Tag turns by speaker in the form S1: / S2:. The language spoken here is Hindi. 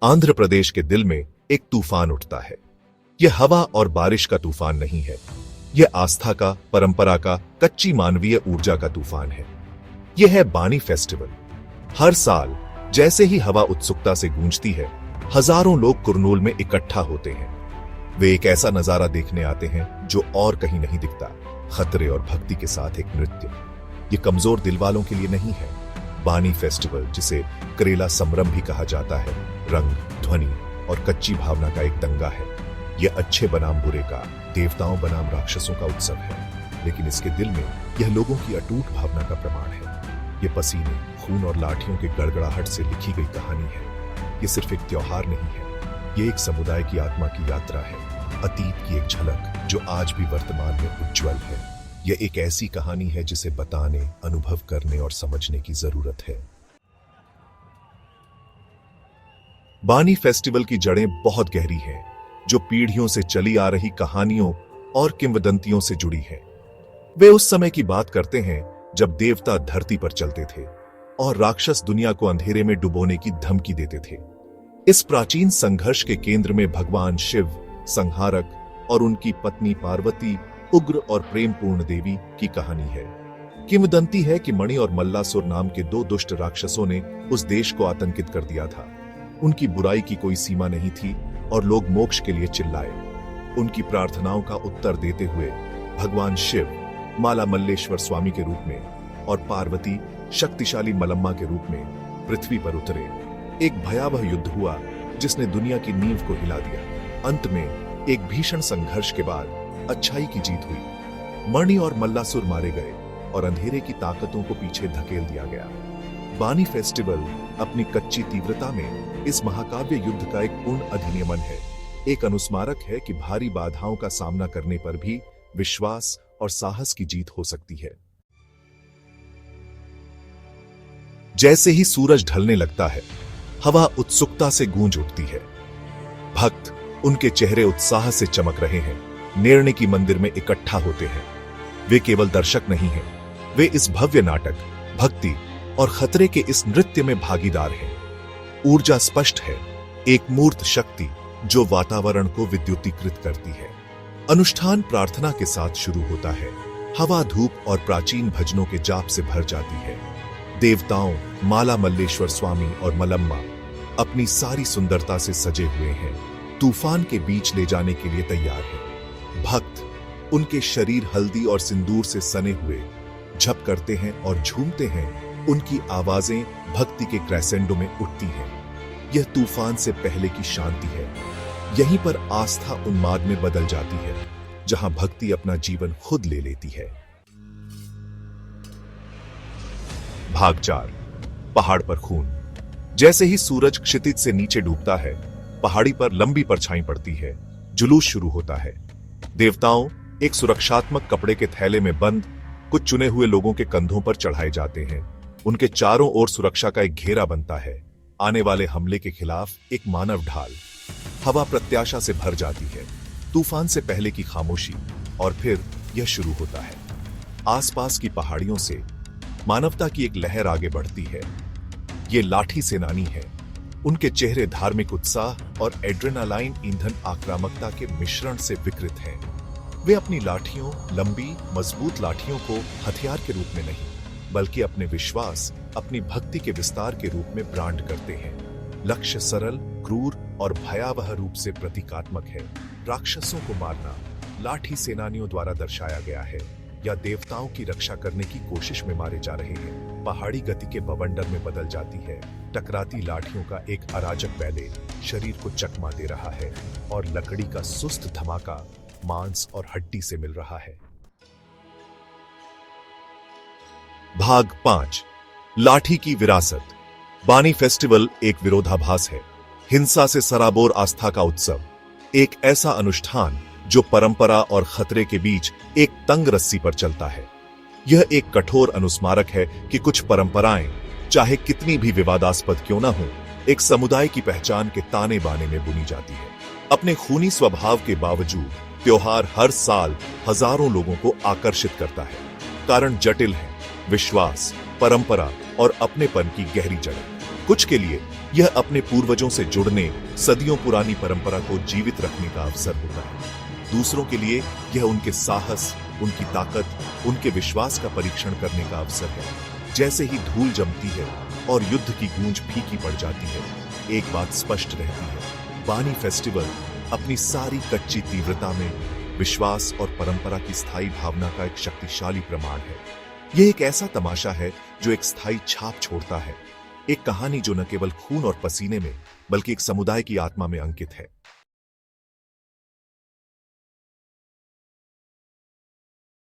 S1: आंध्र प्रदेश के दिल में एक तूफान उठता है। यह हवा और बारिश का तूफान नहीं है, यह आस्था का, परंपरा का, कच्ची मानवीय ऊर्जा का तूफान है। यह है बानी फेस्टिवल। हर साल जैसे ही हवा उत्सुकता से गूंजती है, हजारों लोग कुरनूल में इकट्ठा होते हैं। वे एक ऐसा नजारा देखने आते हैं जो और कहीं नहीं दिखता, खतरे और भक्ति के साथ एक नृत्य। ये कमजोर दिल वालों के लिए नहीं है। बानी फेस्टिवल, जिसे करेला समरम भी कहा जाता है, रंग, ध्वनि और कच्ची भावना का एक दंगा है। यह अच्छे बनाम बुरे का, देवताओं बनाम राक्षसों का उत्सव है, लेकिन इसके दिल में यह लोगों की अटूट भावना का प्रमाण है। यह पसीने, खून और लाठियों के गड़गड़ाहट से लिखी गई कहानी है। यह सिर्फ एक त्योहार नहीं है, यह एक समुदाय की आत्मा की यात्रा है, अतीत की एक झलक जो आज भी वर्तमान में उज्जवल है। यह एक ऐसी कहानी है जिसे बताने, अनुभव करने और समझने की जरूरत है। बानी फेस्टिवल की जड़ें बहुत गहरी हैं, जो पीढ़ियों से चली आ रही कहानियों और किंवदंतियों से जुड़ी हैं। वे उस समय की बात करते हैं जब देवता धरती पर चलते थे और राक्षस दुनिया को अंधेरे में डुबोने की धमकी देते थे। इस प्राचीन संघर्ष के केंद्र में भगवान शिव, संहारक, और उनकी पत्नी पार्वती, उग्र और प्रेमपूर्ण देवी की कहानी है। किंवदंती है कि मणि और मल्लासुर नाम के दो दुष्ट राक्षसों ने उस देश को आतंकित कर दिया था। उनकी बुराई की कोई सीमा नहीं थी और लोग मोक्ष के लिए चिल्लाए। उनकी प्रार्थनाओं का उत्तर देते हुए भगवान शिव माला मल्लेश्वर स्वामी के रूप में और पार्वती शक्तिशाली मलम्मा के रूप में पृथ्वी पर उतरे। एक भयावह युद्ध हुआ जिसने दुनिया की नींव को हिला दिया। अंत में एक भीषण संघर्ष के बाद अच्छाई की जीत हुई। मणि और मल्लासुर मारे गए और अंधेरे की ताकतों को पीछे धकेल दिया गया। बानी फेस्टिवल अपनी कच्ची तीव्रता में इस महाकाव्य युद्ध का एक पूर्ण अधिनियमन है। एक अनुस्मारक है कि भारी बाधाओं का सामना करने पर भी विश्वास और साहस की जीत हो सकती है। जैसे ही सूरज ढलने लगता है, हवा उत्सुकता से गूंज उठती है। भक्त, उनके चेहरे उत्साह से चमक रहे हैं, नेरने की मंदिर में इकट्ठा होते हैं। वे केवल दर्शक नहीं हैं, वे इस भव्य नाटक, भक्ति और खतरे के इस नृत्य में भागीदार हैं। ऊर्जा स्पष्ट है, एक मूर्त शक्ति जो वातावरण को विद्युतीकृत करती है। अनुष्ठान प्रार्थना के साथ शुरू होता है। हवा, धूप और प्राचीन भजनों के जाप से भर जाती है। देवताओं माला मल्लेश्वर स्वामी और मलम्मा अपनी सारी सुंदरता से सजे हुए हैं, तूफान के बीच ले जाने के लिए तैयार हैं। भक्त, उनके शरीर हल्दी और सिंदूर से सने हुए, झप करते हैं और झूमते हैं। उनकी आवाजें भक्ति के क्रेसेंडो में उठती हैं। यह तूफान से पहले की शांति है। यहीं पर आस्था उन्माद में बदल जाती है, जहां भक्ति अपना जीवन खुद ले लेती है। भाग 4, पहाड़ पर खून। जैसे ही सूरज क्षितिज से नीचे डूबता है, पहाड़ी पर लंबी परछाई पड़ती है। जुलूस शुरू होता है। देवताओं एक सुरक्षात्मक कपड़े के थैले में बंद कुछ चुने हुए लोगों के कंधों पर चढ़ाए जाते हैं। उनके चारों ओर सुरक्षा का एक घेरा बनता है। आने वाले हमले के खिलाफ एक मानव ढाल। हवा प्रत्याशा से भर जाती है। तूफान से पहले की खामोशी, और फिर यह शुरू होता है। आसपास की पहाड़ियों से मानवता की एक लहर आगे बढ़ती है। ये लाठी सेनानी है। उनके चेहरे धार्मिक उत्साह और एड्रेनालाइन ईंधन आक्रामकता के मिश्रण से विकृत हैं। वे अपनी लाठियों, लंबी मजबूत लाठियों को हथियार के रूप में नहीं, बल्कि अपने विश्वास, अपनी भक्ति के विस्तार के रूप में ब्रांड करते हैं। लक्ष्य सरल, क्रूर और भयावह रूप से प्रतीकात्मक है। राक्षसों को मारना लाठी सेनानियों द्वारा दर्शाया गया है, या देवताओं की रक्षा करने की कोशिश में मारे जा रहे हैं। पहाड़ी गति के बवंडर में बदल जाती है। टकराती लाठियों का एक अराजक बैले शरीर को चकमा दे रहा है, और लकड़ी का सुस्त धमाका मांस और हड्डी से मिल रहा है। भाग 5, लाठी की विरासत। बानी फेस्टिवल एक विरोधाभास है। हिंसा से सराबोर आस्था का उत्सव, एक ऐसा अनुष्ठान जो परंपरा और खतरे के बीच एक तंग रस्सी पर चलता है। यह एक कठोर अनुस्मारक है कि कुछ परंपराएं, चाहे कितनी भी विवादास्पद क्यों ना हो, एक समुदाय की पहचान के ताने बाने में बुनी जाती है। अपने खूनी स्वभाव के बावजूद त्योहार हर साल हजारों लोगों को आकर्षित करता है। कारण जटिल है, विश्वास, परंपरा और अपनेपन की गहरी जड़। कुछ के लिए यह अपने पूर्वजों से जुड़ने, सदियों पुरानी परंपरा को जीवित रखने का अवसर होता है। दूसरों के लिए यह उनके साहस, उनकी ताकत, उनके विश्वास का परीक्षण करने का अवसर है। जैसे ही धूल जमती है और युद्ध की गूंज फीकी पड़ जाती है, एक बात स्पष्ट रहती है, बानी फेस्टिवल अपनी सारी कच्ची तीव्रता में विश्वास और परंपरा की स्थायी भावना का एक शक्तिशाली प्रमाण है। यह एक ऐसा तमाशा है जो एक स्थायी छाप छोड़ता है, एक कहानी जो न केवल खून और पसीने में बल्कि एक समुदाय की आत्मा में अंकित है।